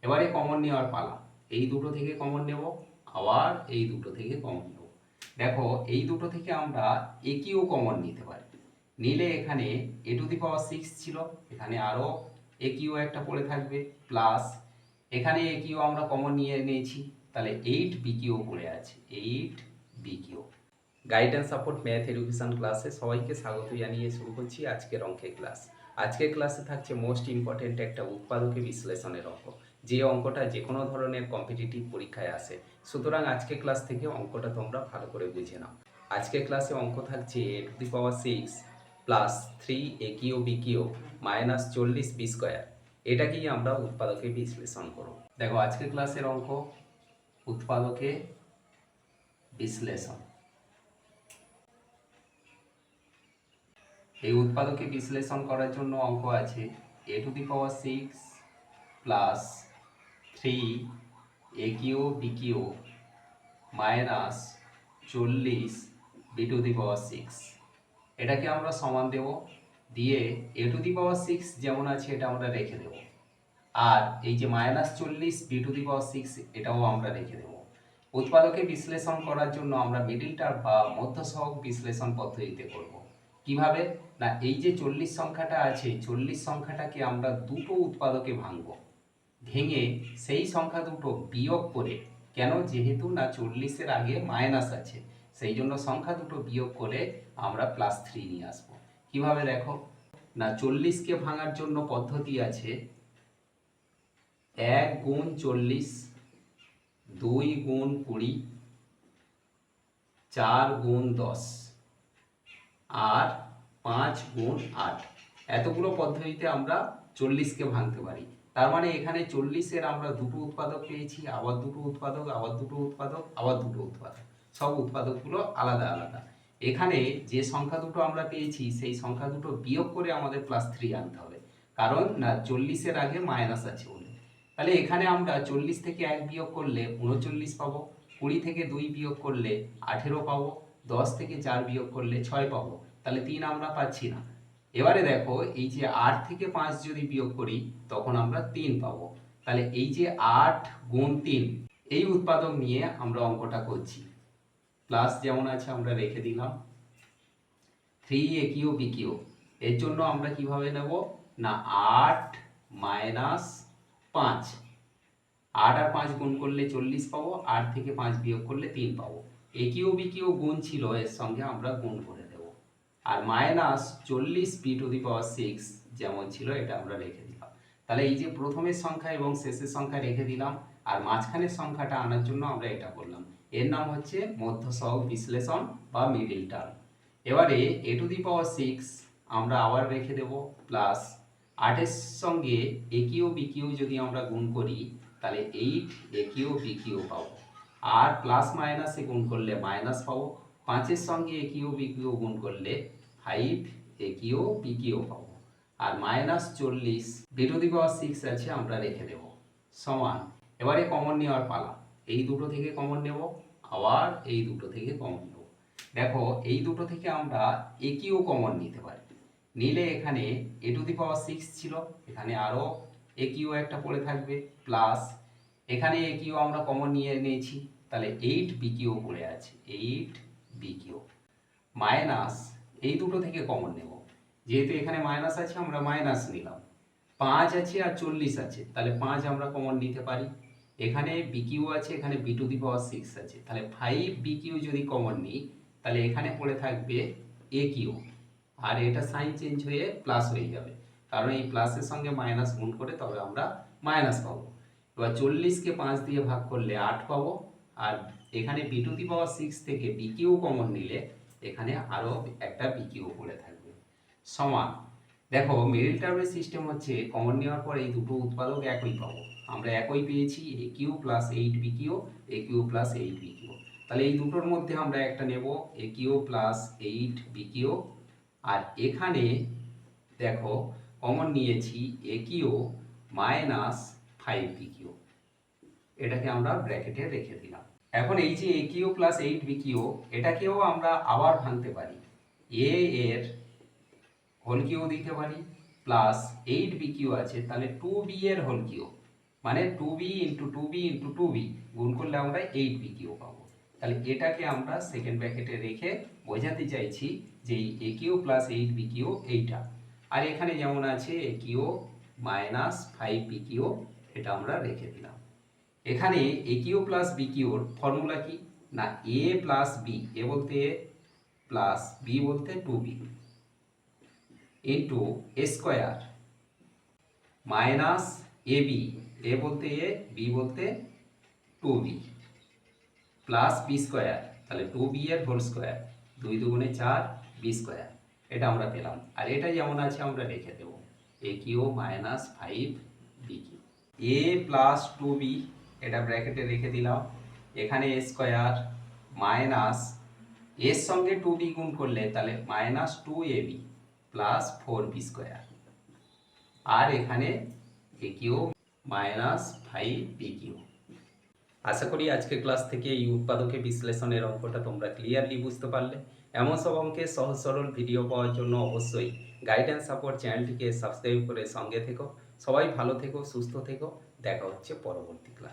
এবারে কমন নেওয়ার পালা। এই দুটো থেকে কমন নেব, আবার এই দুটো থেকে কমন নেব। দেখো এই দুটো থেকে আমরা একিও কমন নিতে পারি। নিলে এখানে a⁴ ছিল, এখানে আরও একিও একটা পড়ে থাকবে, প্লাস এখানে একিও আমরা কমন নিয়ে নিয়েছি, তাহলে 8bকিও পড়ে আছে, 8bকিও। গাইডেন্স সাপোর্ট ম্যাথ এডুকেশন ক্লাসে সবাইকে স্বাগত জানিয়ে শুরু করছি আজকের অঙ্কের ক্লাস। আজকের ক্লাসে থাকছে মোস্ট ইম্পর্টেন্ট একটা উৎপাদকে বিশ্লেষণের অঙ্ক, যে অঙ্কটা যে কোনো ধরনের কম্পিটিটিভ পরীক্ষায় আসে। সুতরাং আজকের ক্লাস থেকে অঙ্কটা তোমরা ভালো করে বুঝে নাও। আজকের ক্লাসে অঙ্ক থাকছে a⁴ plus 3a cube b cube minus 40b²। এটাকেই আমরা উৎপাদকে বিশ্লেষণ করব। দেখো আজকের ক্লাসের অঙ্ক উৎপাদকে বিশ্লেষণ। এই উৎপাদকে বিশ্লেষণ করার জন্য অঙ্ক আছে a⁴ plus 3a cube b cube minus 40b⁶। এটাকে আমরা সমান দেব, দিয়ে a⁴ যেমন আছে এটা আমরা রেখে দেব, আর এই যে মাইনাস 40b⁶ এটাও আমরা রেখে দেব। উৎপাদকে বিশ্লেষণ করার জন্য আমরা মিডল টার্ম বা মধ্য সহগ বিশ্লেষণ পদ্ধতিতে করব। কিভাবে না, এই যে 40 সংখ্যাটা আছে, 40 সংখ্যাটাকে আমরা দুটো উৎপাদকে ভাঙব, ভেঙে সেই সংখ্যা দুটো বিয়োগ করে, কেন, যেহেতু না 40-এর আগে মাইনাস আছে, সেই জন্য সংখ্যা দুটো বিয়োগ করে আমরা +3 নিয়ে আসবো। কিভাবে দেখো না, 40কে ভাঙার জন্য পদ্ধতি আছে 1 গুণ 40, 2 গুণ 20, 4 গুণ 10 আর 5 গুণ 8। এতগুলো পদ্ধতিতে আমরা 40কে ভাঙতে পারি। তার মানে এখানে 40-এর আমরা দুটো উৎপাদক পেয়েছি, আবার দুটো উৎপাদক, আবার দুটো উৎপাদক, আবার দুটো উৎপাদক, সব উৎপাদকগুলো আলাদা আলাদা। এখানে যে সংখ্যা দুটো আমরা পেয়েছি সেই সংখ্যা দুটো বিয়োগ করে আমাদের +3 আনতে হবে, কারণ না 40-এর আগে মাইনাস আছে বলে। তাহলে এখানে আমরা 40 থেকে 1 বিয়োগ করলে 39 পাবো, 20 থেকে 2 বিয়োগ করলে 18 পাবো, 10 থেকে 4 বিয়োগ করলে 6 পাবো, তাহলে 3 আমরা পাচ্ছি না। এবারে দেখো এই যে 8 থেকে 5 যদি বিয়োগ করি তখন আমরা 3 পাবো। তাহলে এই যে 8 গুণ 3, এই উৎপাদক নিয়ে আমরা অঙ্কটা করছি। প্লাস যেমন আছে আমরা রেখে দিলাম, 3a কিউ b কিউ, এর জন্য আমরা কিভাবে নেব না 8 মাইনাস 5, 8 আর 5 গুণ করলে 40 পাবো, 8 থেকে 5 বিয়োগ করলে 3 পাবো। a কিউ b কিউ গুণ ছিল, এর সঙ্গে আমরা গুণ করে দেব, আর মাইনাস 40b⁶ যেমন ছিল এটা আমরা রেখে দিলাম। তাহলে এই যে প্রথমের সংখ্যা এবং শেষের সংখ্যা রেখে দিলাম, আর মাঝখানের সংখ্যাটা আনার জন্য আমরা এটা করলাম। এর নাম হচ্ছে মধ্য সহগ বিশ্লেষণ বা মিডল টার্ম। এবারে a⁴ আমরা আবার রেখে দেব, প্লাস 8-এর সঙ্গে a কিউ b কিউ যদি আমরা গুণ করি তাহলে 8a কিউ b কিউ পাবো, আর প্লাস মাইনাসে গুণ করলে মাইনাস পাবো। 5-এর সঙ্গে a কিউ b কিউ গুণ করলে 5a কিউ b কিউ পাবো, আর মাইনাস 40b⁶ আছে আমরা রেখে দেব, সমান। এবারে কমন নেওয়ার পালা। এই দুটো থেকে কমন নেব, আবার এই দুটো থেকে কমন নেব। দেখো এই দুটো থেকে আমরা একিও কমন নিতে পারি। নিলে এখানে a⁴ ছিল, এখানে আরও একিও একটা পড়ে থাকবে, প্লাস এখানে একিও আমরা কমন নিয়ে নিয়েছি, তাহলে 8bকিউ পড়ে আছে, 8bকিউ, মাইনাস এই দুটো থেকে কমন নেব, যেহেতু এখানে মাইনাস আছে আমরা মাইনাস নিলাম। 5 আছে আর 40 আছে, তাহলে 5 আমরা কমন নিতে পারি। এখানে bকিউ আছে, এখানে b⁴ আছে, তাহলে 5bকিউ যদি কমন নিই তাহলে এখানে পড়ে থাকবে a কিউ, আর এটা সাইন চেঞ্জ হয়ে প্লাস হয়ে যাবে, কারণ এই প্লাসের সঙ্গে মাইনাস গুণ করে তবে আমরা মাইনাস পাবো। এবার 40কে 5 দিয়ে ভাগ করলে 8 পাবো, আর এখানে b⁴ থেকে bকিউ কমন নিলে এখানে আরও একটা bকিউ পড়ে থাকবে, সমান। দেখো মিডল টার্মের সিস্টেম হচ্ছে কমন নেওয়ার পর এই দুটো উৎপাদক একই পাবো, আমরা একই পেয়েছি, a কিউ প্লাস 8bকিউ, a কিউ প্লাস 8bকিউ। তাহলে এই দুটোর মধ্যে আমরা একটা নেব a কিউ প্লাস 8bকিউ, আর এখানে দেখো কমন নিয়েছি a কিউ মাইনাস 5bকিউ, এটাকে আমরা ব্র্যাকেটে রেখে দিলাম। এখন এই যে a কিউ প্লাস 8bকিউ, এটাকেও আমরা আবার ভাঙতে পারি, a এর হোল কিউ দিতে পারি, প্লাস 8bকিউ আছে, তাহলে 2b এর হোল কিউ, মানে 2b into 2b into 2b গুণ করলে আমরা 8b কিউ পাবো। তাহলে এটাকে আমরা সেকেন্ড ব্র্যাকেটে রেখে বোঝাতে চাইছি যে এই a Q plus 8b Q এইটা। আর এখানে যেমন আছে a Q minus 5b Q, এটা আমরা রেখে দিলাম। এখানে a কিউ প্লাস b কিউর ফর্মুলা কি না a প্লাস b, এ বলতে a প্লাস b বলতে 2b into A square minus A B, এ বলতে এ বি বলতে 2b প্লাস বি স্কোয়ার, তাহলে 2b এর হোল স্কোয়ার, 2 দুগুণে 4 বি স্কোয়ার, এটা আমরা পেলাম। আর এটা যেমন আছে আমরা রেখে দেব এ কিউ মাইনাস 5b কিউ। এ প্লাস 2b এটা ব্র্যাকেটে রেখে দিলাম। এখানে এ স্কোয়ার মাইনাস এর সঙ্গে 2b গুণ করলে তাহলে minus 2ab plus 4b square, আর এখানে এ কিউ মাইনাস 5b কিউ। আশা করি আজকের ক্লাস থেকে এই উৎপাদকে বিশ্লেষণের অঙ্কটা তোমরা ক্লিয়ারলি বুঝতে পারলে। এমন সব অঙ্কের সহজ সরল ভিডিও পাওয়ার জন্য অবশ্যই গাইডেন্স সাপোর্ট চ্যানেলটিকে সাবস্ক্রাইব করে সঙ্গে থেকো। সবাই ভালো থেকো, সুস্থ থেকো, দেখা হচ্ছে পরবর্তী ক্লাস।